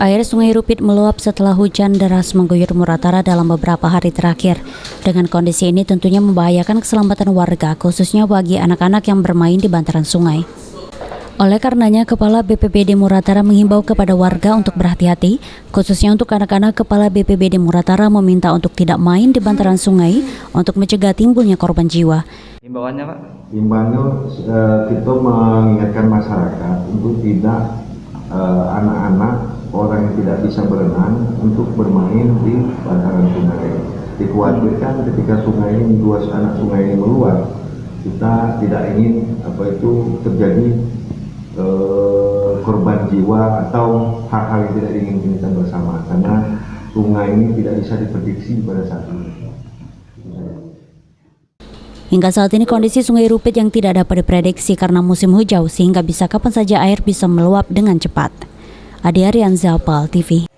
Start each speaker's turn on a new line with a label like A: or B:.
A: Air Sungai Rupit meluap setelah hujan deras mengguyur Muratara dalam beberapa hari terakhir. Dengan kondisi ini tentunya membahayakan keselamatan warga, khususnya bagi anak-anak yang bermain di bantaran sungai. Oleh karenanya, Kepala BPBD Muratara menghimbau kepada warga untuk berhati-hati, khususnya untuk anak-anak. Kepala BPBD Muratara meminta untuk tidak main di bantaran sungai untuk mencegah timbulnya korban jiwa.
B: Himbauannya, Pak?
C: Himbauannya kita mengingatkan masyarakat untuk tidak anak-anak, orang yang tidak bisa berenang untuk bermain di bantaran sungai. Dikhawatirkan ketika sungai ini, anak sungai ini meluap, kita tidak ingin terjadi korban jiwa atau hal-hal yang tidak diinginkan kita bersama, karena sungai ini tidak bisa diprediksi pada saat ini.
A: Hingga saat ini kondisi Sungai Rupit yang tidak dapat diprediksi karena musim hujan, sehingga bisa kapan saja air bisa meluap dengan cepat. Adi Arianza, PAL TV.